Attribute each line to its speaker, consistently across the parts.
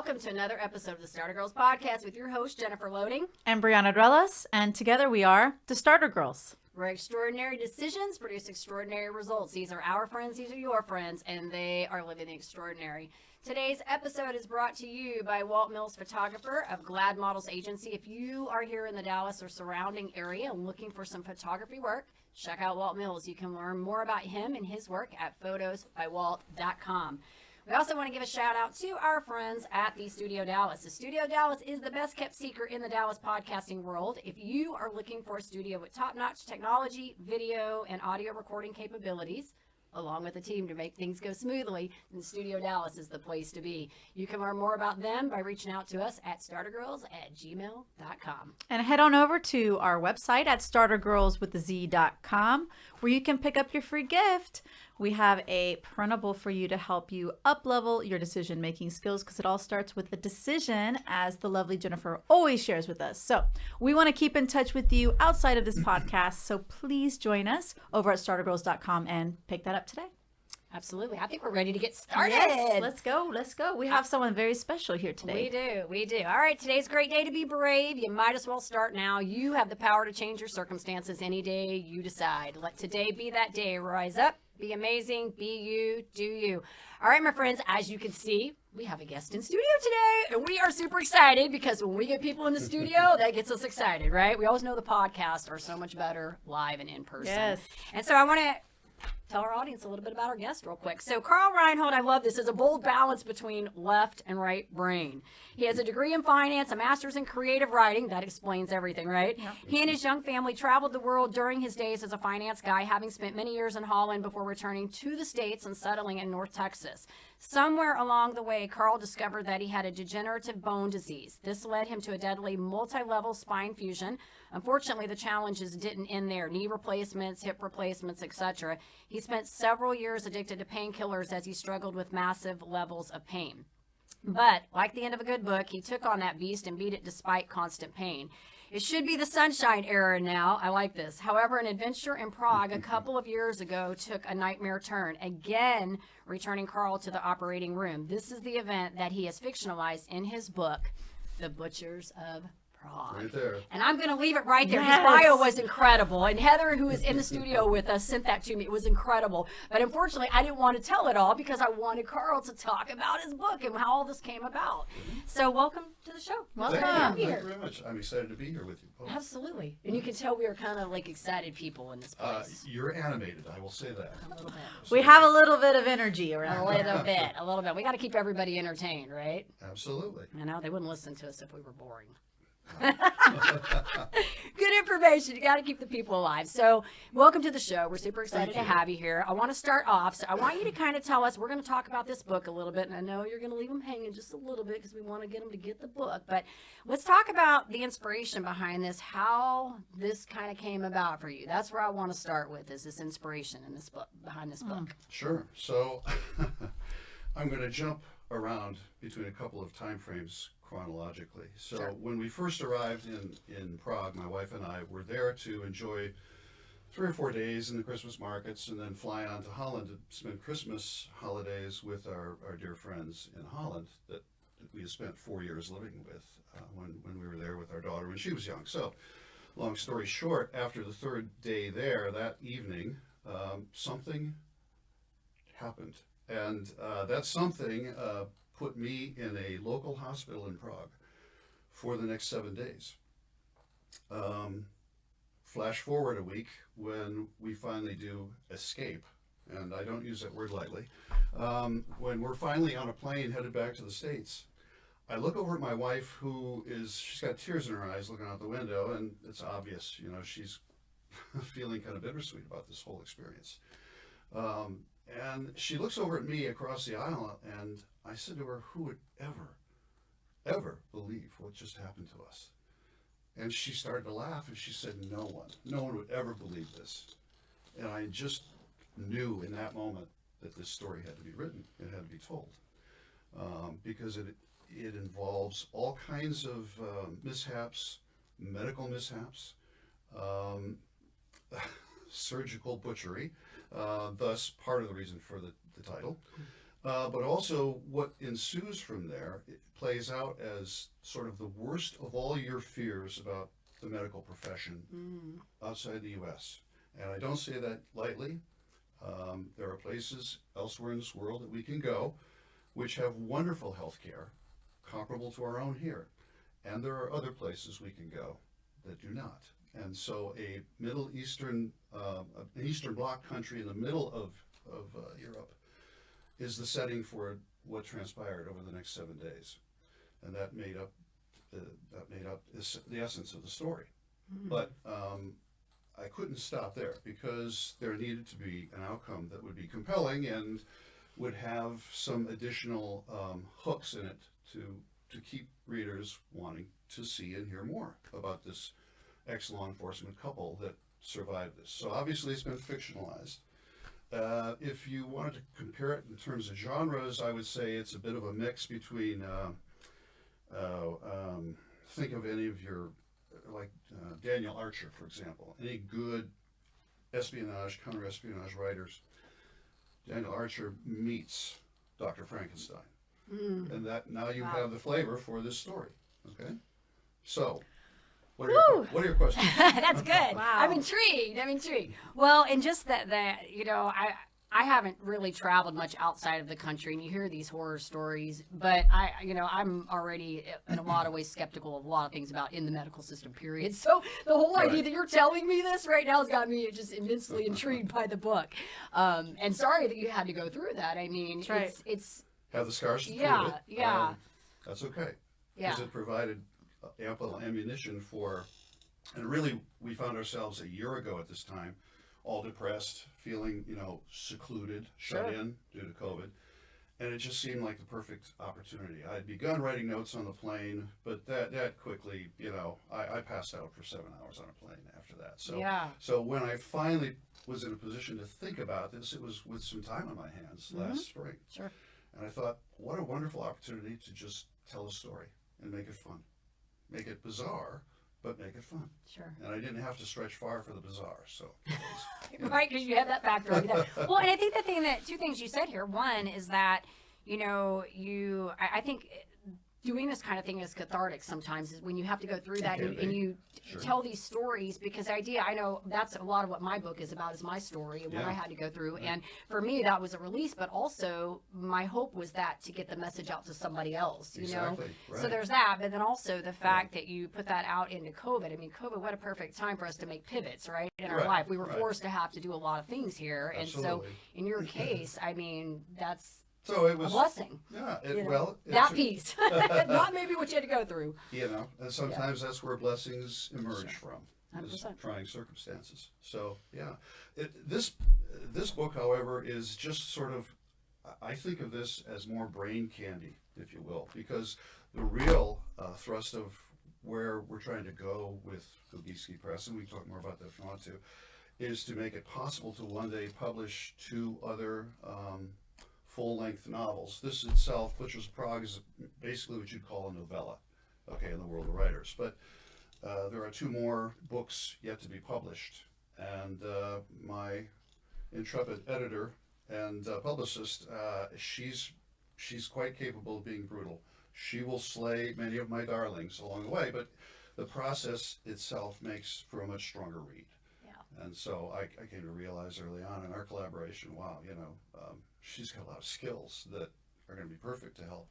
Speaker 1: welcome to another episode of the Starter Girls Podcast with your host, Jennifer Loading.
Speaker 2: And Brianna Drelas, and together we are the Starter Girls.
Speaker 1: Where extraordinary decisions produce extraordinary results. These are our friends, these are your friends, and they are living the extraordinary. Today's episode is brought to you by Walt Mills, photographer of Glad Models Agency. If you are here in the Dallas or surrounding area and looking for some photography work, check out Walt Mills. You can learn more about him and his work at photosbywalt.com. We also want to give a shout out to our friends at the Studio Dallas. The Studio Dallas is the best kept secret in the Dallas podcasting world. If you are looking for a studio with top-notch technology, video, and audio recording capabilities, along with a team to make things go smoothly, then Studio Dallas is the place to be. You can learn more about them by reaching out to us at startergirls@gmail.com.
Speaker 2: And head on over to our website at startergirlswithaz.com, where you can pick up your free gift. We have a printable for you to help you up-level your decision-making skills, because it all starts with a decision, as the lovely Jennifer always shares with us. So we want to keep in touch with you outside of this podcast, so please join us over at startergirls.com and pick that up today.
Speaker 1: Absolutely. I think we're ready to get started.
Speaker 2: Yes, let's go. We have someone very special here today.
Speaker 1: We do. All right, today's a great day to be brave. You might as well start now. You have the power to change your circumstances any day you decide. Let today be that day. Rise up, be amazing, be you, do you. All right, my friends, as you can see, we have a guest in studio today, and we are super excited because when we get people in the studio, that gets us excited, right? We always know the podcasts are so much better live and in person.
Speaker 2: Yes.
Speaker 1: And so I want to tell our audience a little bit about our guest real quick. So Carl Reinhelt, I love this, is a bold balance between left and right brain. He has a degree in finance, a master's in creative writing. That explains everything, right? Yep. He and his young family traveled the world during his days as a finance guy, having spent many years in Holland before returning to the States and settling in North Texas. Somewhere along the way, Carl discovered that he had a degenerative bone disease. This led him to a deadly multi-level spine fusion. Unfortunately, the challenges didn't end there. Knee replacements, hip replacements, etc. He spent several years addicted to painkillers as he struggled with massive levels of pain. But, like the end of a good book, he took on that beast and beat it despite constant pain. It should be the sunshine era now. I like this. However, an adventure in Prague a couple of years ago took a nightmare turn, again returning Carl to the operating room. This is the event that he has fictionalized in his book, The Butchers of Prague.
Speaker 3: Right there.
Speaker 1: And I'm going to leave it right there.
Speaker 2: Yes.
Speaker 1: His bio was incredible. And Heather, who is in the studio with us, sent that to me. It was incredible. But unfortunately, I didn't want to tell it all because I wanted Carl to talk about his book and how all this came about. So welcome to the show. Welcome.
Speaker 3: Thank you very much. I'm excited to be here with you both.
Speaker 1: Absolutely. And you can tell we are kind of like excited people in this place.
Speaker 3: You're animated, I will say that.
Speaker 1: A little bit.
Speaker 2: We have a little bit of energy around.
Speaker 1: A little bit. We got to keep everybody entertained, right?
Speaker 3: Absolutely.
Speaker 1: You know, they wouldn't listen to us if we were boring. Good information. You got to keep the people alive. So welcome to the show. We're super excited to have you here. I want to start off. So I want you to kind of tell us, we're going to talk about this book a little bit, and I know you're going to leave them hanging just a little bit because we want to get them to get the book. But let's talk about the inspiration behind this, how this kind of came about for you. That's where I want to start with, is this inspiration in this book, behind this book.
Speaker 3: Sure. So I'm going to jump around between a couple of time frames chronologically. So when we first arrived in Prague, my wife and I were there to enjoy 3 or 4 days in the Christmas markets and then fly on to Holland to spend Christmas holidays with our dear friends in Holland that we had spent 4 years living with when we were there with our daughter when she was young. So long story short, after the 3rd day there, that evening, something happened. And that something put me in a local hospital in Prague for the next 7 days. Flash forward a week when we finally do escape, and I don't use that word lightly. When we're finally on a plane headed back to the States, I look over at my wife, she's got tears in her eyes looking out the window, and it's obvious, you know, she's feeling kind of bittersweet about this whole experience. And she looks over at me across the aisle, and I said to her, who would ever believe what just happened to us? And she started to laugh, and she said, no one would ever believe this. And I just knew in that moment that this story had to be written, it had to be told, because it involves all kinds of mishaps, medical mishaps, surgical butchery, thus part of the reason for the title. But also what ensues from there, it plays out as sort of the worst of all your fears about the medical profession outside the U.S. And I don't say that lightly. There are places elsewhere in this world that we can go which have wonderful health care comparable to our own here. And there are other places we can go that do not. And so a Middle Eastern, an Eastern Bloc country in the middle of Europe is the setting for what transpired over the next 7 days. And that made up the essence of the story. But I couldn't stop there because there needed to be an outcome that would be compelling and would have some additional hooks in it to keep readers wanting to see and hear more about this ex-law enforcement couple that survived this. So obviously it's been fictionalized. If you wanted to compare it in terms of genres, I would say it's a bit of a mix between, think of any of your, like Daniel Archer, for example, any good espionage, counter-espionage writers. Daniel Archer meets Dr. Frankenstein. And that now you have the flavor for this story. Okay? So, what are your questions?
Speaker 1: That's good.
Speaker 2: Wow.
Speaker 1: I'm intrigued. Well, and just that I haven't really traveled much outside of the country, and you hear these horror stories, but I'm already in a lot of ways skeptical of a lot of things about in the medical system, period. So the whole idea that you're telling me this right now has got me just immensely intrigued by the book. And sorry that you had to go through that. I mean, it's
Speaker 3: have the scars to prove it.
Speaker 1: Yeah.
Speaker 3: That's okay.
Speaker 1: Yeah.
Speaker 3: Because it provided ample ammunition for, and really we found ourselves a year ago at this time, all depressed, feeling, secluded, shut in due to COVID. And it just seemed like the perfect opportunity. I had begun writing notes on the plane, but that quickly, I passed out for 7 hours on a plane after that. So when I finally was in a position to think about this, it was with some time on my hands last spring.
Speaker 1: Sure.
Speaker 3: And I thought, what a wonderful opportunity to just tell a story and make it fun. Make it bizarre, but make it fun.
Speaker 1: Sure.
Speaker 3: And I didn't have to stretch far for the bizarre, so.
Speaker 1: Right, because you had that factor. Well, and I think two things you said here. One is that, I think doing this kind of thing is cathartic sometimes, is when you have to go through that and you tell these stories, because I know that's a lot of what my book is about, is my story and what I had to go through. And for me, that was a release, but also my hope was that to get the message out to somebody else,
Speaker 3: Exactly. Right.
Speaker 1: So there's that, but then also the fact that you put that out into COVID. I mean, COVID, what a perfect time for us to make pivots, right? In our life. We were forced to have to do a lot of things here.
Speaker 3: Absolutely.
Speaker 1: And so in your case, I mean, that's
Speaker 3: So it was
Speaker 1: a blessing.
Speaker 3: Yeah,
Speaker 1: That piece, not maybe what you had to go through.
Speaker 3: And sometimes that's where blessings emerge from, is
Speaker 1: 100%.
Speaker 3: trying circumstances. So this book, however, is just sort of, I think of this as more brain candy, if you will, because the real thrust of where we're trying to go with Gogiski Press, and we can talk more about that if you want to, is to make it possible to one day publish 2 other full-length novels. This itself, Butchers of Prague, is basically what you'd call a novella, in the world of writers. But there are 2 more books yet to be published, and my intrepid editor and publicist, she's quite capable of being brutal. She will slay many of my darlings along the way, but the process itself makes for a much stronger read. And so I came to realize early on in our collaboration, wow, she's got a lot of skills that are going to be perfect to help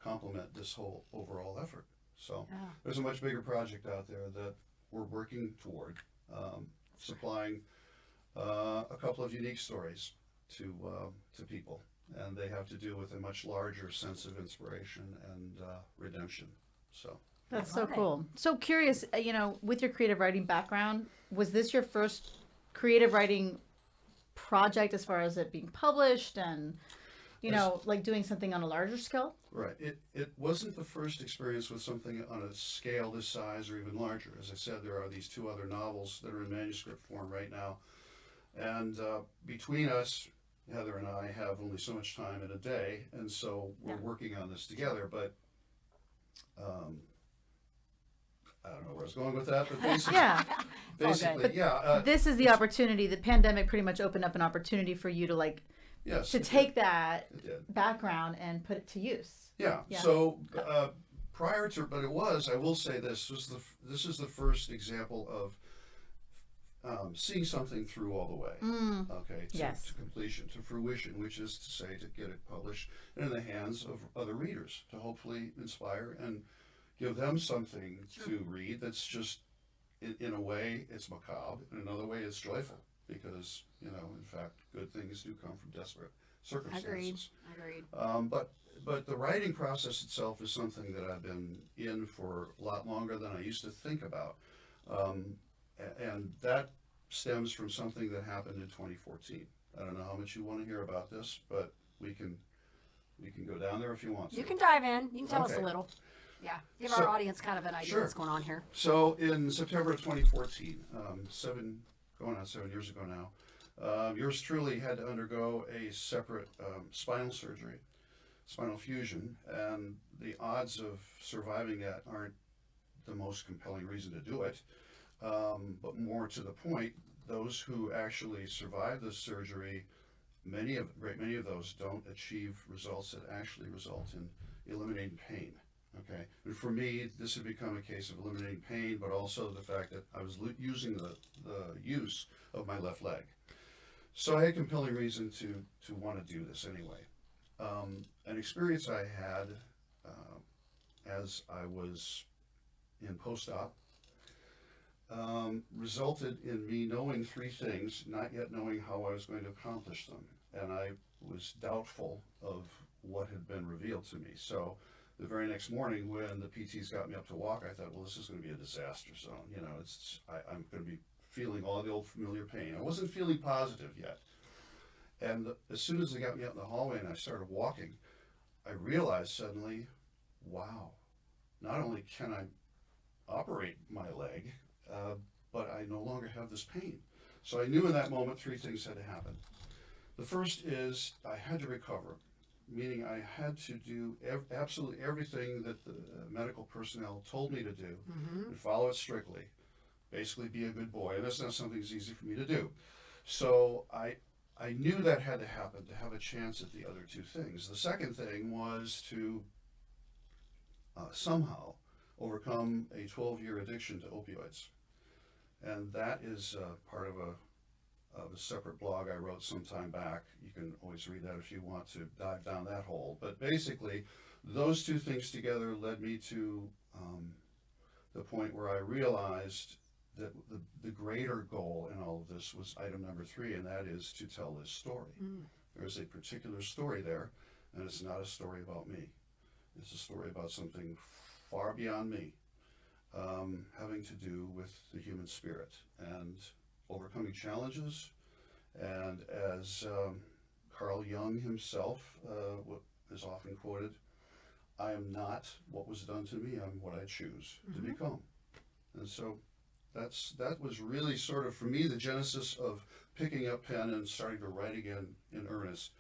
Speaker 3: complement this whole overall effort. So there's a much bigger project out there that we're working toward, supplying a couple of unique stories to people. And they have to do with a much larger sense of inspiration and redemption. So.
Speaker 2: That's so cool. So curious, with your creative writing background, was this your first creative writing project as far as it being published and, like doing something on a larger scale?
Speaker 3: Right. It wasn't the first experience with something on a scale this size or even larger. As I said, there are these 2 other novels that are in manuscript form right now. And between us, Heather and I have only so much time in a day, and so we're working on this together. But I don't know where I was going with that, but basically,
Speaker 2: Yeah.
Speaker 3: basically, yeah.
Speaker 2: This is the opportunity. The pandemic pretty much opened up an opportunity for you to like
Speaker 3: Yes,
Speaker 2: to
Speaker 3: it
Speaker 2: take
Speaker 3: did.
Speaker 2: that
Speaker 3: It did.
Speaker 2: background and put it to use.
Speaker 3: Yeah.
Speaker 2: Yeah.
Speaker 3: So prior to, but it was. I will say this this is the first example of seeing something through all the way. Okay.
Speaker 2: Yes.
Speaker 3: To completion, to fruition, which is to say, to get it published and in the hands of other readers, to hopefully inspire and give them something to read that's just, in a way, it's macabre, in another way, it's joyful, because, you know, in fact, good things do come from desperate circumstances.
Speaker 1: Agreed.
Speaker 3: But the writing process itself is something that I've been in for a lot longer than I used to think about. And that stems from something that happened in 2014. I don't know how much you want to hear about this, but we can go down there if you want to.
Speaker 1: You can dive in. You can tell us a
Speaker 3: Okay.
Speaker 1: little. Yeah. Give
Speaker 3: So-
Speaker 1: our audience kind of an idea
Speaker 3: Sure.
Speaker 1: what's going on here.
Speaker 3: So in September of 2014, going on 7 years ago now, yours truly had to undergo a separate spinal surgery, spinal fusion, and the odds of surviving that aren't the most compelling reason to do it. But more to the point, those who actually survive this surgery, many of those don't achieve results that actually result in eliminating pain. Okay, and for me, this had become a case of eliminating pain, but also the fact that I was using the use of my left leg. So I had compelling reason to want to do this anyway. An experience I had as I was in post-op resulted in me knowing three things, not yet knowing how I was going to accomplish them. And I was doubtful of what had been revealed to me. So the very next morning when the PTs got me up to walk, I thought, well, this is going to be a disaster zone. You know, I'm going to be feeling all the old familiar pain. I wasn't feeling positive yet. And as soon as they got me out in the hallway and I started walking, I realized suddenly, wow, not only can I operate my leg, but I no longer have this pain. So I knew in that moment three things had to happen. The first is I had to recover, meaning I had to do absolutely everything that the medical personnel told me to do and follow it strictly. Basically be a good boy, and that's not something that's easy for me to do. So I knew that had to happen to have a chance at the other two things. The second thing was to somehow overcome a 12-year addiction to opioids. And that is part of a separate blog I wrote some time back. You can always read that if you want to dive down that hole. But basically, those two things together led me to the point where I realized that the greater goal in all of this was item number 3, and that is to tell this story. There's a particular story there, and it's not a story about me. It's a story about something far beyond me, having to do with the human spirit and overcoming challenges. And as Carl Jung himself is often quoted, I am not what was done to me, I'm what I choose to become. And so that was really sort of, for me, the genesis of picking up pen and starting to write again in earnest.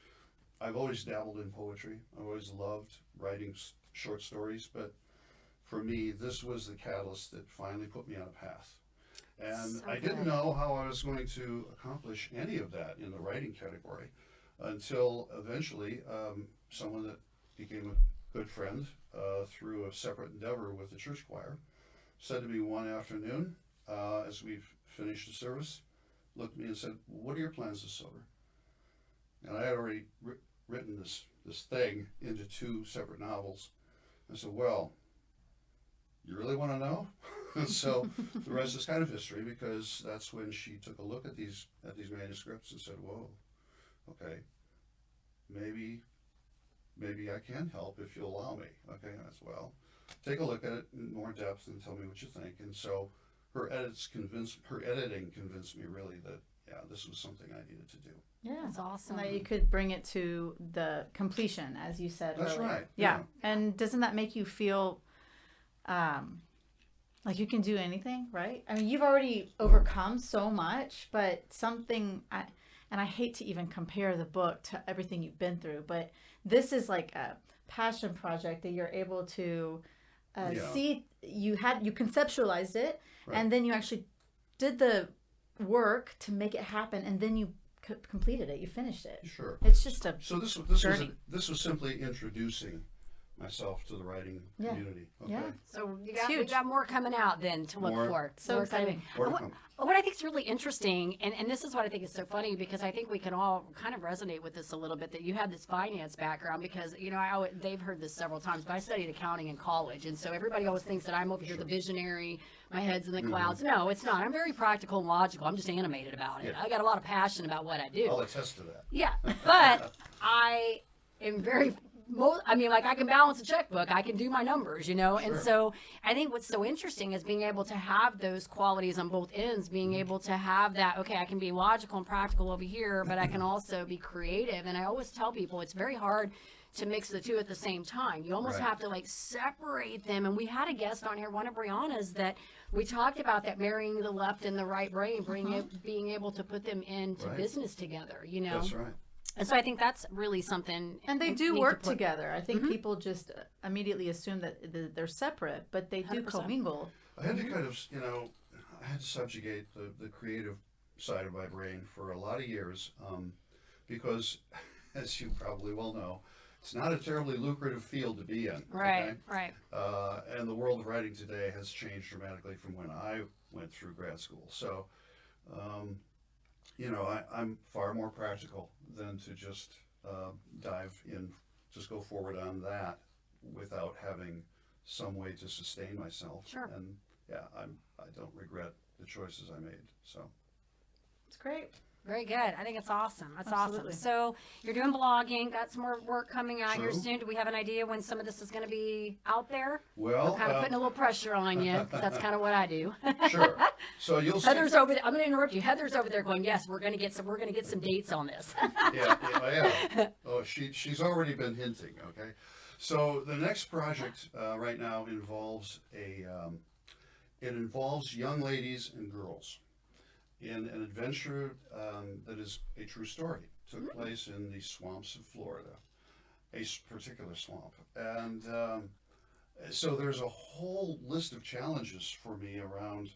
Speaker 3: I've always dabbled in poetry. I've always loved writing short stories, but for me, this was the catalyst that finally put me on a path. And
Speaker 1: So
Speaker 3: I didn't
Speaker 1: good.
Speaker 3: know how I was going to accomplish any of that in the writing category until eventually someone that became a good friend through a separate endeavor with the church choir said to me one afternoon, as we've finished the service, looked at me and said, "What are your plans this summer?" And I had already written this thing into 2 separate novels. I said, "Well, you really want to know?" So the rest is kind of history, because that's when she took a look at these manuscripts and said, "Whoa, okay, maybe I can help if you'll allow me." Okay, and I said, "Well, take a look at it in more depth and tell me what you think." And so her editing convinced me really that, yeah, this was something I needed to do.
Speaker 2: Yeah.
Speaker 1: That's awesome.
Speaker 2: And that you could bring it to the completion, as you said
Speaker 3: That's
Speaker 2: earlier.
Speaker 3: right,
Speaker 2: Yeah.
Speaker 3: yeah.
Speaker 2: And doesn't that make you feel like you can do anything, right? I mean, you've already overcome so much, but and I hate to even compare the book to everything you've been through, but this is like a passion project that you're able to
Speaker 3: Yeah.
Speaker 2: see, you conceptualized it,
Speaker 3: Right.
Speaker 2: and then you actually did the work to make it happen, and then you completed it. You finished it.
Speaker 3: Sure.
Speaker 2: It's just a
Speaker 3: So this
Speaker 2: journey.
Speaker 3: was simply introducing myself to the writing
Speaker 2: Yeah.
Speaker 3: community. Okay.
Speaker 2: Yeah.
Speaker 1: So we
Speaker 2: huge.
Speaker 1: got more coming out then to look
Speaker 3: More.
Speaker 1: for.
Speaker 2: So
Speaker 1: More
Speaker 2: exciting.
Speaker 1: coming.
Speaker 3: More to come.
Speaker 1: What I think is really interesting, and this is what I think is so funny, because I think we can all kind of resonate with this a little bit, that you have this finance background, because, you know, they've heard this several times, but I studied accounting in college, and so everybody always thinks that I'm over here the visionary, my head's in the clouds. No, it's not. I'm very practical and logical. I'm just animated about it.
Speaker 3: Yeah.
Speaker 1: I got a lot of passion about what I do.
Speaker 3: I'll attest to that.
Speaker 1: Yeah, but I am very. I mean, like, I can balance a checkbook. I can do my numbers, you know? And
Speaker 3: Sure.
Speaker 1: so I think what's so interesting is being able to have those qualities on both ends, being able to have that, okay, I can be logical and practical over here, but I can also be creative. And I always tell people it's very hard to mix the two at the same time. You almost
Speaker 3: Right.
Speaker 1: have to, like, separate them. And we had a guest on here, one of Brianna's, that we talked about that, marrying the left and the right brain, being able to put them into
Speaker 3: Right.
Speaker 1: business together, you know?
Speaker 3: That's right.
Speaker 1: And so I think that's really something.
Speaker 2: And they
Speaker 1: neat
Speaker 2: do
Speaker 1: to
Speaker 2: work
Speaker 1: put-
Speaker 2: together. I think people just immediately assume that they're separate, but they do
Speaker 1: 100%.
Speaker 2: commingle.
Speaker 3: I had to kind of, I had to subjugate the creative side of my brain for a lot of years, because, as you probably well know, it's not a terribly lucrative field to be in.
Speaker 1: Right,
Speaker 3: okay?
Speaker 1: right.
Speaker 3: And the world of writing today has changed dramatically from when I went through grad school. So, I'm far more practical than to just dive in, just go forward on that without having some way to sustain myself.
Speaker 1: Sure.
Speaker 3: And yeah, I don't regret the choices I made. So
Speaker 2: It's great.
Speaker 1: Very good. I think it's awesome. That's
Speaker 2: Absolutely.
Speaker 1: awesome. So you're doing blogging. Got some more work coming out here
Speaker 3: True.
Speaker 1: soon. Do we have an idea when some of this is going to be out there?
Speaker 3: well,
Speaker 1: I'm kind of putting a little pressure on you, 'cause that's kind of what I do.
Speaker 3: sure. So you'll see.
Speaker 1: Heather's over there. I'm going to interrupt you. Heather's over there going, yes, we're going to get some dates on this.
Speaker 3: Yeah. Oh, she's already been hinting. Okay, so the next project right now involves it involves young ladies and girls in an adventure that is a true story. Took place in the swamps of Florida, a particular swamp, and so there's a whole list of challenges for me around.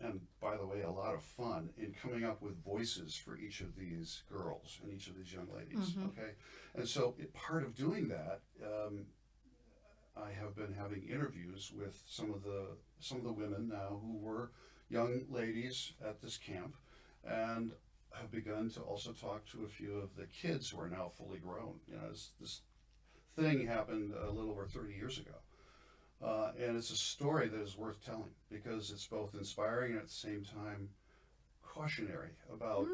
Speaker 3: And by the way, a lot of fun in coming up with voices for each of these girls and each of these young ladies. Okay, and so part of doing that, I have been having interviews with some of the women now who were young ladies at this camp, and have begun to also talk to a few of the kids who are now fully grown. You know, this thing happened a little over 30 years ago. And it's a story that is worth telling because it's both inspiring and at the same time cautionary about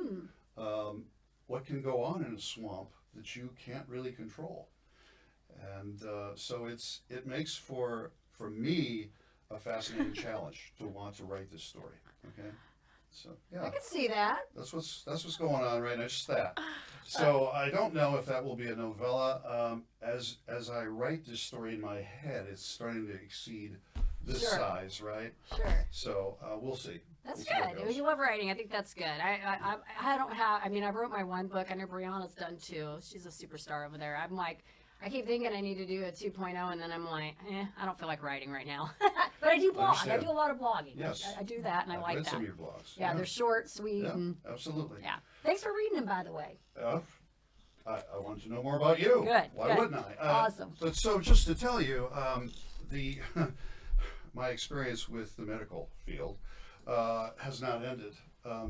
Speaker 3: what can go on in a swamp that you can't really control. And so it makes for me a fascinating challenge to want to write this story. Okay, so
Speaker 1: I
Speaker 3: yeah,
Speaker 1: can see that.
Speaker 3: that's what's going on right now. Just that. So I don't know if that will be a novella. As I write this story in my head, it's starting to exceed this
Speaker 1: Sure.
Speaker 3: size, right?
Speaker 1: Sure.
Speaker 3: So we'll see.
Speaker 1: That's
Speaker 3: We'll see where it
Speaker 1: good.
Speaker 3: goes.
Speaker 1: You love writing. I think that's good. I don't have. I mean, I wrote my one book. I know Brianna's done two. She's a superstar over there. I'm like, I keep thinking I need to do a 2.0, and then I'm like, I don't feel like writing right now. But I do blog. I
Speaker 3: Understand.
Speaker 1: do a lot of blogging.
Speaker 3: Yes.
Speaker 1: I do that, and I
Speaker 3: I've
Speaker 1: like
Speaker 3: read
Speaker 1: that.
Speaker 3: some of your blogs.
Speaker 1: Yeah, they're short, sweet,
Speaker 3: Yeah,
Speaker 1: and
Speaker 3: absolutely.
Speaker 1: yeah. Thanks for reading them, by the way.
Speaker 3: I wanted to know more about you.
Speaker 1: Good,
Speaker 3: Why
Speaker 1: good.
Speaker 3: wouldn't I?
Speaker 1: Awesome.
Speaker 3: But so just to tell you, the my experience with the medical field has not ended.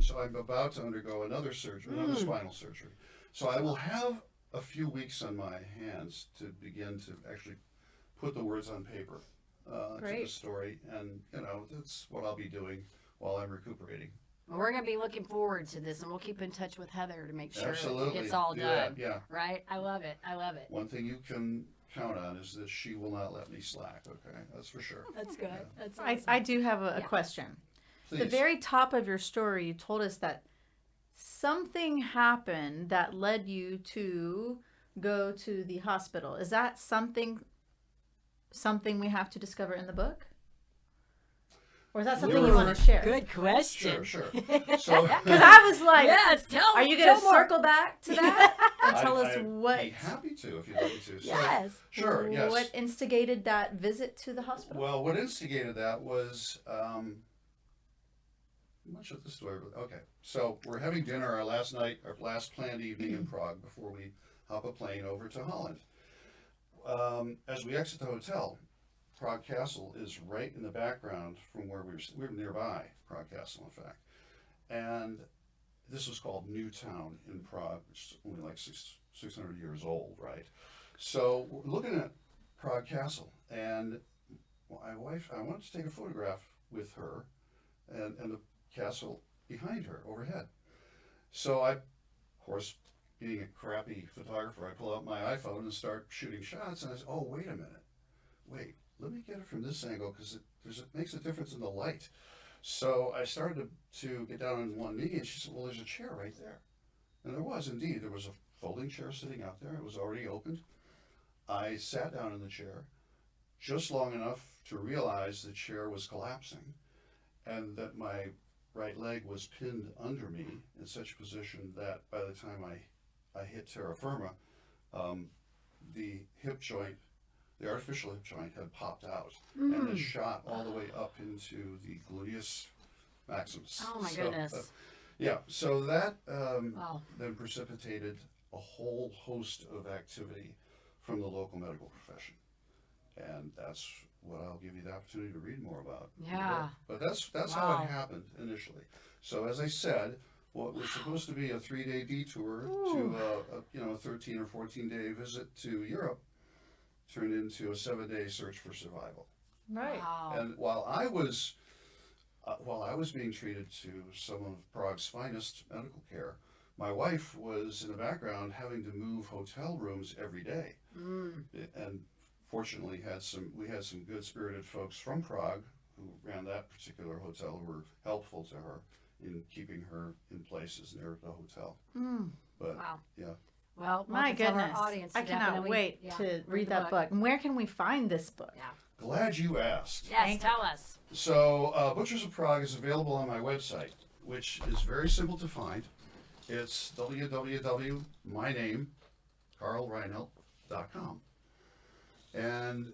Speaker 3: So I'm about to undergo another surgery, another spinal surgery. So I will have a few weeks on my hands to begin to actually put the words on paper to
Speaker 2: Great.
Speaker 3: the story, and that's what I'll be doing while I'm recuperating.
Speaker 1: Well, we're going to be looking forward to this, and we'll keep in touch with Heather to make sure
Speaker 3: Absolutely.
Speaker 1: it gets all
Speaker 3: Do
Speaker 1: done.
Speaker 3: that, yeah.
Speaker 1: Right? I love it. I love it.
Speaker 3: One thing you can count on is that she will not let me slack. Okay, that's for sure.
Speaker 1: That's good. That's
Speaker 2: I,
Speaker 1: awesome.
Speaker 2: I do have a
Speaker 1: Yeah.
Speaker 2: question.
Speaker 3: Please.
Speaker 2: The very top of your story, you told us that something happened that led you to go to the hospital. Is that something we have to discover in the book? Or is that something you want to share?
Speaker 1: Good question.
Speaker 3: Sure. So,
Speaker 2: Because I was like,
Speaker 1: Yes, tell
Speaker 2: are you going to
Speaker 1: tell more.
Speaker 2: circle back to that and tell us
Speaker 3: I'd
Speaker 2: what?
Speaker 3: be happy to if you'd like me to. So,
Speaker 1: Yes.
Speaker 3: Sure, yes.
Speaker 2: What instigated that visit to the hospital?
Speaker 3: Well, what instigated that was much of the story. Okay, so we're having dinner our last planned evening in Prague before we hop a plane over to Holland. As we exit the hotel, Prague Castle is right in the background from where we were nearby Prague Castle, in fact. And this was called Newtown in Prague, which is only like 600 years old, right? So we're looking at Prague Castle, and my wife, I wanted to take a photograph with her and the castle behind her overhead. So I, of course, being a crappy photographer, I pull out my iPhone and start shooting shots, and I said, oh, wait a minute. Wait, let me get it from this angle because it makes a difference in the light. So I started to get down on one knee, and she said, well, there's a chair right there. And there was indeed. There was a folding chair sitting out there. It was already opened. I sat down in the chair just long enough to realize the chair was collapsing and that my right leg was pinned under me in such a position that by the time I hit terra firma, the hip joint, the artificial hip joint had popped out and had shot all the way up into the gluteus maximus.
Speaker 1: Oh my goodness.
Speaker 3: Yeah, so that
Speaker 1: Wow.
Speaker 3: then precipitated a whole host of activity from the local medical profession. And that's what I'll give you the opportunity to read more about.
Speaker 1: Yeah.
Speaker 3: But that's how
Speaker 1: Wow.
Speaker 3: it happened initially. So as I said, what was supposed to be a 3-day detour to a 13 or 14-day visit to Europe turned into a 7-day search for survival.
Speaker 2: Right.
Speaker 1: Wow.
Speaker 3: And while I was being treated to some of Prague's finest medical care, my wife was in the background having to move hotel rooms every day. And fortunately we had some good-spirited folks from Prague who ran that particular hotel who were helpful to her in keeping her in places near the hotel. But
Speaker 1: Wow.
Speaker 3: yeah.
Speaker 1: Well,
Speaker 2: My
Speaker 1: welcome to our
Speaker 2: goodness.
Speaker 1: audience.
Speaker 2: I cannot
Speaker 1: Definitely-
Speaker 2: wait
Speaker 1: yeah,
Speaker 2: to read
Speaker 1: the
Speaker 2: that book. And where can we find this book?
Speaker 1: Yeah.
Speaker 3: Glad you asked.
Speaker 1: Yes, tell us.
Speaker 3: So Butchers of Prague is available on my website, which is very simple to find. It's www.myname.carlreinelt.com. And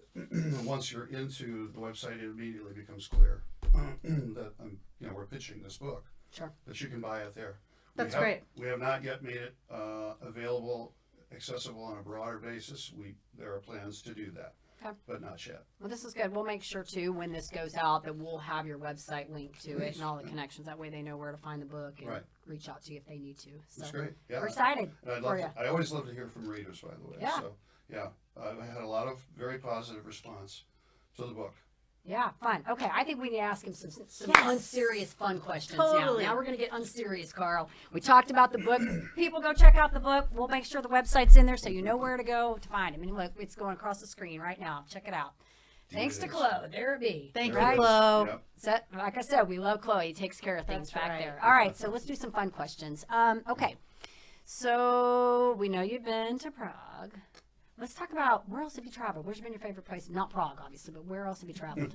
Speaker 3: once you're into the website, it immediately becomes clear that we're pitching this book.
Speaker 1: Sure.
Speaker 3: That you can buy it there.
Speaker 2: That's great.
Speaker 3: We have not yet made it available, accessible on a broader basis. There are plans to do that,
Speaker 1: Okay.
Speaker 3: but not yet.
Speaker 1: Well, this is good. We'll make sure too when this goes out that we'll have your website linked to it and all the connections. That way they know where to find the book and
Speaker 3: Right.
Speaker 1: reach out to you if they need to. So
Speaker 3: That's great. Yeah.
Speaker 1: we're excited
Speaker 3: And
Speaker 1: for you.
Speaker 3: I always love to hear from readers, by the way.
Speaker 1: Yeah.
Speaker 3: So, yeah, I had a lot of very positive response to the book.
Speaker 1: Yeah, fun. Okay, I think we need to ask him some
Speaker 2: Yes.
Speaker 1: unserious fun questions
Speaker 2: Totally.
Speaker 1: now. Now we're going to get unserious, Carl. We talked about the book. People go check out the book. We'll make sure the website's in there so you know where to go to find it. I mean, look, it's going across the screen right now. Check it out. Thanks to
Speaker 3: DVDs.
Speaker 1: Chloe. There it be.
Speaker 2: Thank
Speaker 3: There
Speaker 2: you,
Speaker 3: it is.
Speaker 2: Chloe.
Speaker 3: Yep.
Speaker 1: So, like I said, we love Chloe. He takes care of things
Speaker 2: That's
Speaker 1: back
Speaker 2: right.
Speaker 1: there. All right, so let's do some fun questions. Okay, so we know you've been to Prague. Let's talk about where else have you traveled? Where's been your favorite place? Not Prague, obviously, but where else have you traveled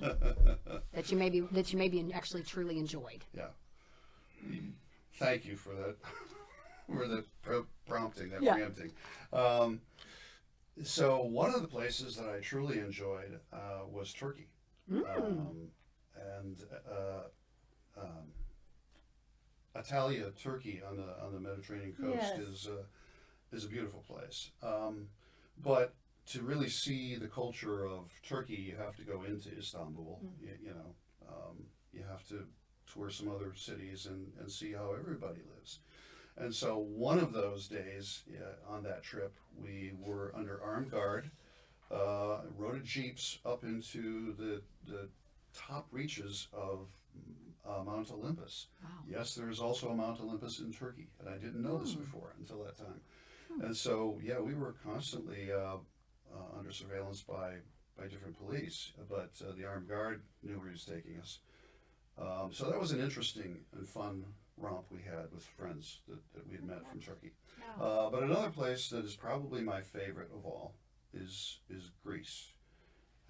Speaker 1: that you maybe actually truly enjoyed?
Speaker 3: Yeah. Thank you for that, for the prompting, that
Speaker 1: Yeah.
Speaker 3: preempting. So one of the places that I truly enjoyed was Turkey. Italia, Turkey on the Mediterranean coast
Speaker 2: Yes.
Speaker 3: is a beautiful place. But to really see the culture of Turkey, you have to go into Istanbul. You have to tour some other cities and see how everybody lives. And so one of those days on that trip, we were under armed guard, rode jeeps up into the top reaches of Mount Olympus.
Speaker 1: Wow.
Speaker 3: Yes, there is also a Mount Olympus in Turkey, and I didn't know this before until that time. And so, yeah, we were constantly under surveillance by different police, but the armed guard knew where he was taking us. So that was an interesting and fun romp we had with friends that we had met from Turkey. But another place that is probably my favorite of all is Greece,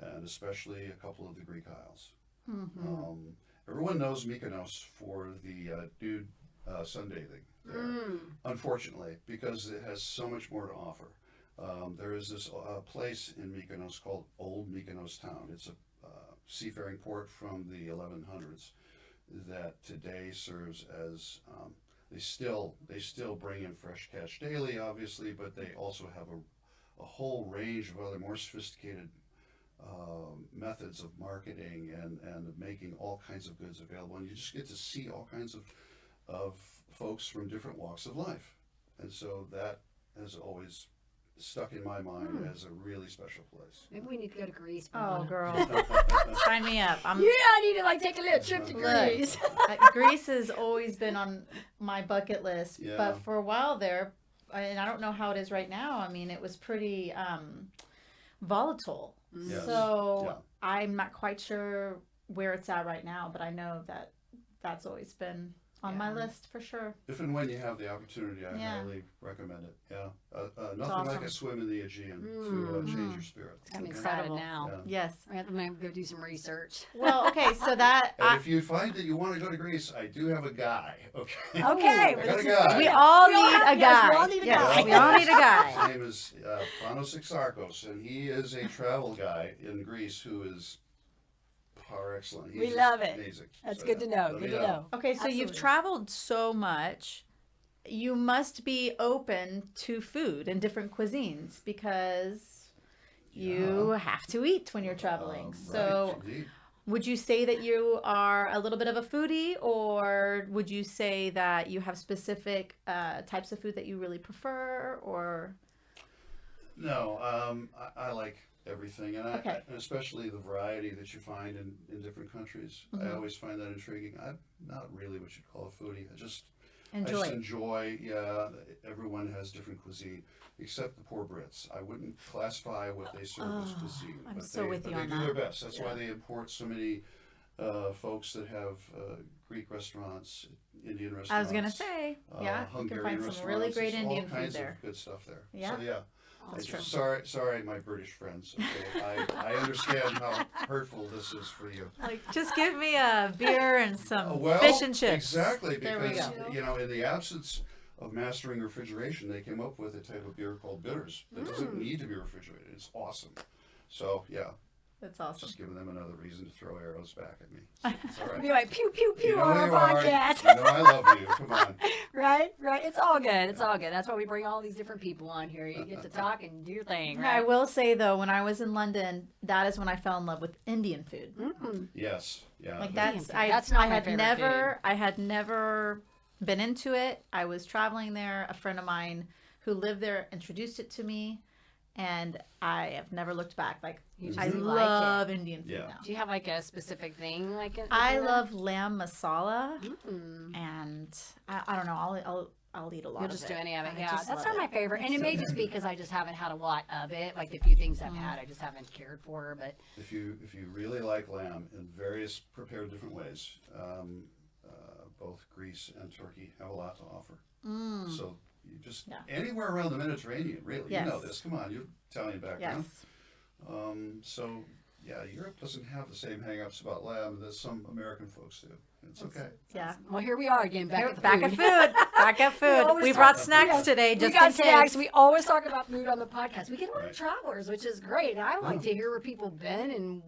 Speaker 3: and especially a couple of the Greek Isles. Everyone knows Mykonos for the nude sunbathing there, unfortunately, because it has so much more to offer. There is this place in Mykonos called Old Mykonos Town. It's a seafaring port from the 1100s that today serves as they still bring in fresh catch daily, obviously, but they also have a whole range of other more sophisticated methods of marketing and of making all kinds of goods available, and you just get to see all kinds of folks from different walks of life, and so that has always stuck in my mind as a really special place.
Speaker 1: Maybe we need to go to Greece.
Speaker 2: Oh, girl. Sign me up.
Speaker 1: Yeah, I need to take a little trip to Greece.
Speaker 2: Greece has always been on my bucket list,
Speaker 3: Yeah.
Speaker 2: but for a while there, and I don't know how it is right now. I mean, it was pretty volatile.
Speaker 3: Yes.
Speaker 2: So
Speaker 3: Yeah.
Speaker 2: I'm not quite sure where it's at right now, but I know that that's always been on my list for sure.
Speaker 3: If and when you have the opportunity, I
Speaker 2: Yeah.
Speaker 3: highly recommend it. Yeah, nothing
Speaker 2: awesome.
Speaker 3: like a swim in the Aegean to change your spirit.
Speaker 1: I'm
Speaker 3: Okay?
Speaker 1: excited
Speaker 2: Incredible.
Speaker 1: now.
Speaker 3: Yeah.
Speaker 2: Yes.
Speaker 1: I'm gonna go do some research.
Speaker 2: Well, okay, so that
Speaker 3: And if you find that you want to go to Greece, I do have a guy. Okay.
Speaker 1: Okay,
Speaker 3: I
Speaker 1: well,
Speaker 3: got a
Speaker 1: this is
Speaker 3: guy.
Speaker 2: we all
Speaker 1: We all
Speaker 2: need
Speaker 1: have-
Speaker 2: a
Speaker 1: yes,
Speaker 2: guy.
Speaker 1: we all need a
Speaker 2: Yes,
Speaker 1: guy.
Speaker 2: we all need a guy.
Speaker 3: His name is Panos Exarchos, and he is a travel guy in Greece who is par excellent. He's
Speaker 1: We
Speaker 3: just
Speaker 1: love it.
Speaker 3: Amazing.
Speaker 1: That's
Speaker 3: So,
Speaker 1: good
Speaker 3: yeah,
Speaker 1: to know.
Speaker 3: let
Speaker 1: Good
Speaker 3: me
Speaker 1: to know.
Speaker 2: Okay, so you've
Speaker 1: Absolutely.
Speaker 2: traveled so much. You must be open to food and different cuisines because you have to eat when you're traveling. So
Speaker 3: right, indeed.
Speaker 2: would you say that you are a little bit of a foodie, or would you say that you have specific types of food that you really prefer, or?
Speaker 3: No, I like everything, and
Speaker 2: Okay.
Speaker 3: and especially the variety that you find in different countries. I always find that intriguing. I'm not really what you'd call a foodie. I just enjoy. Yeah, everyone has different cuisine, except the poor Brits. I wouldn't classify what they serve as cuisine.
Speaker 2: I'm
Speaker 3: but
Speaker 2: so
Speaker 3: they,
Speaker 2: with
Speaker 3: but
Speaker 2: you
Speaker 3: they
Speaker 2: on
Speaker 3: do
Speaker 2: that.
Speaker 3: their best. That's
Speaker 2: Yeah.
Speaker 3: why they import so many folks that have Greek restaurants, Indian restaurants.
Speaker 2: I was gonna say, yeah, you can
Speaker 3: Hungarian
Speaker 2: find some really
Speaker 3: restaurants.
Speaker 2: great
Speaker 3: There's
Speaker 2: Indian
Speaker 3: all
Speaker 2: food
Speaker 3: kinds
Speaker 2: there.
Speaker 3: of good stuff there.
Speaker 2: Yeah.
Speaker 3: So yeah.
Speaker 2: That's true.
Speaker 3: Sorry, my British friends. Okay? I understand how hurtful this is for you.
Speaker 2: Like, just give me a beer and some
Speaker 3: Well,
Speaker 2: fish and chips.
Speaker 3: exactly,
Speaker 2: There we
Speaker 3: because
Speaker 2: go.
Speaker 3: in the absence of mastering refrigeration, they came up with a type of beer called bitters that doesn't need to be refrigerated. It's awesome. So yeah,
Speaker 2: That's awesome.
Speaker 3: just giving them another reason to throw arrows back at me. It's all right.
Speaker 1: Be like pew pew pew
Speaker 3: You know
Speaker 1: on
Speaker 3: who
Speaker 1: our
Speaker 3: you are.
Speaker 1: podcast.
Speaker 3: You know I love you. Come on.
Speaker 1: Right. It's all good. It's all good. That's why we bring all these different people on here. You get to talk and do your thing,
Speaker 2: I
Speaker 1: right?
Speaker 2: will say though, when I was in London, that is when I fell in love with Indian food.
Speaker 3: Yes. Yeah.
Speaker 2: Like
Speaker 3: that-
Speaker 2: that's
Speaker 1: food.
Speaker 2: I,
Speaker 1: That's not
Speaker 2: I
Speaker 1: my
Speaker 2: had
Speaker 1: favorite
Speaker 2: never I had never been into it. I was traveling there. A friend of mine who lived there introduced it to me, and I have never looked back. Like
Speaker 1: You just
Speaker 2: I
Speaker 1: like it.
Speaker 2: love Indian food
Speaker 3: Yeah.
Speaker 2: now.
Speaker 1: Do you have like a specific thing like it?
Speaker 2: I love lamb masala,
Speaker 1: Mm.
Speaker 2: and I don't know. I'll eat a lot
Speaker 1: You'll
Speaker 2: of
Speaker 1: just
Speaker 2: it.
Speaker 1: do any of it.
Speaker 2: I
Speaker 1: Yeah,
Speaker 2: just
Speaker 1: that's
Speaker 2: love
Speaker 1: not my
Speaker 2: it.
Speaker 1: favorite, and it
Speaker 2: It's
Speaker 1: may
Speaker 2: so
Speaker 1: just
Speaker 2: good.
Speaker 1: be because I just haven't had a lot of it. Like the few things I've had, I just haven't cared for. But
Speaker 3: If you really like lamb in various prepared different ways, both Greece and Turkey have a lot to offer. So you just
Speaker 2: Yeah.
Speaker 3: anywhere around the Mediterranean, really.
Speaker 2: Yes.
Speaker 3: You know this. Come on, you Italian background.
Speaker 2: Yes.
Speaker 3: So yeah, Europe doesn't have the same hang-ups about lamb that some American folks do. It's okay.
Speaker 2: Yeah.
Speaker 1: well, here we are again, back at the
Speaker 2: Back
Speaker 1: food.
Speaker 2: at food. Back at food.
Speaker 1: always
Speaker 2: We
Speaker 1: talk
Speaker 2: brought
Speaker 1: about
Speaker 2: snacks
Speaker 1: food.
Speaker 2: today
Speaker 1: We
Speaker 2: just
Speaker 1: got
Speaker 2: in
Speaker 1: snacks.
Speaker 2: case.
Speaker 1: We always talk about food on the podcast. We get a lot of
Speaker 3: Right.
Speaker 1: travelers, which is great. And I like to hear where people been and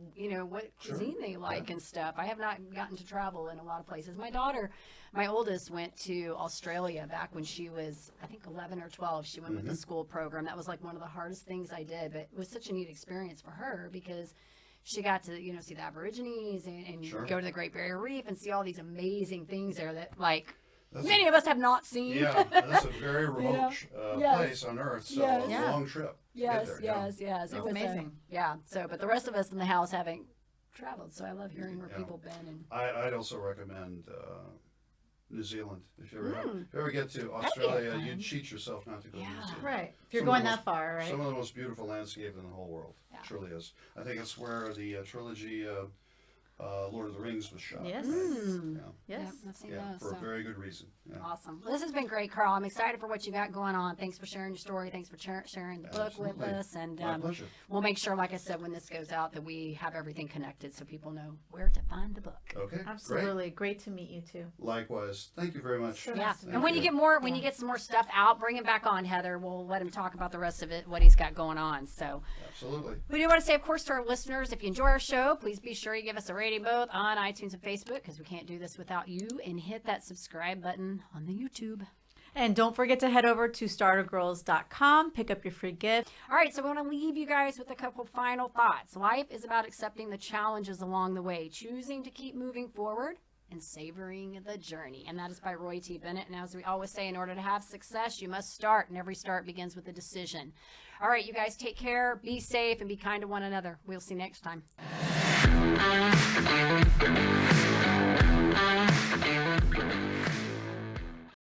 Speaker 1: what
Speaker 3: Sure.
Speaker 1: cuisine they like and stuff. I have not gotten to travel in a lot of places. My daughter, my oldest, went to Australia back when she was, I think, 11 or 12. She went with the school program. That was like one of the hardest things I did, but it was such a neat experience for her because she got to, see the Aborigines and
Speaker 3: Sure.
Speaker 1: go to the Great Barrier Reef and see all these amazing things there that, like,
Speaker 3: That's
Speaker 1: many of us have not seen.
Speaker 3: Yeah, that's a very remote
Speaker 1: Yes.
Speaker 3: place on Earth, so
Speaker 1: Yes.
Speaker 3: a
Speaker 2: Yeah.
Speaker 3: long trip. to
Speaker 1: Yes,
Speaker 3: get there,
Speaker 1: yes. It
Speaker 3: Yeah.
Speaker 1: was
Speaker 2: Amazing.
Speaker 1: yeah. So, but the rest of us in the house haven't traveled, so I love hearing where
Speaker 3: Yeah.
Speaker 1: people been and.
Speaker 3: I'd also recommend New Zealand. If you ever get to Australia,
Speaker 1: fun.
Speaker 3: you'd cheat yourself not to go to New
Speaker 1: Yeah.
Speaker 3: Zealand.
Speaker 2: Right. If you're
Speaker 3: Some of
Speaker 2: going
Speaker 3: the
Speaker 2: that far, right?
Speaker 3: Some of the most beautiful landscape in the whole world.
Speaker 1: Yeah.
Speaker 3: It truly is. I think it's where the trilogy Lord of the Rings was shot.
Speaker 2: Yes.
Speaker 3: right?
Speaker 1: Mm.
Speaker 3: Yeah.
Speaker 2: Yes.
Speaker 1: I've seen
Speaker 3: Yeah,
Speaker 1: those.
Speaker 3: for
Speaker 1: So.
Speaker 3: a very good reason. Yeah.
Speaker 1: Awesome. Well, this has been great, Carl. I'm excited for what you got going on. Thanks for sharing your story. Thanks for sharing the book with
Speaker 3: Absolutely.
Speaker 1: us. And
Speaker 3: My pleasure.
Speaker 1: we'll make sure, like I said, when this goes out, that we have everything connected so people know where to find the book.
Speaker 3: Okay. Great.
Speaker 2: Absolutely. Great to meet you too.
Speaker 3: Likewise. Thank you very much.
Speaker 2: So
Speaker 1: Yeah.
Speaker 2: nice to
Speaker 1: And when
Speaker 3: you.
Speaker 1: you get more, when you get some more stuff out, bring him back on, Heather. We'll let him talk about the rest of it, what he's got going on. So
Speaker 3: Absolutely.
Speaker 1: we do want to say, of course, to our listeners, if you enjoy our show, please be sure you give us a rating both on iTunes and Facebook, because we can't do this without you, and hit that subscribe button on the YouTube.
Speaker 2: And don't forget to head over to startergirls.com, pick up your free gift.
Speaker 1: All right, so we want to leave you guys with a couple final thoughts. Life is about accepting the challenges along the way, choosing to keep moving forward, and savoring the journey. And that is by Roy T. Bennett. And as we always say, in order to have success, you must start, and every start begins with a decision. All right, you guys take care, be safe, and be kind to one another. We'll see you next time.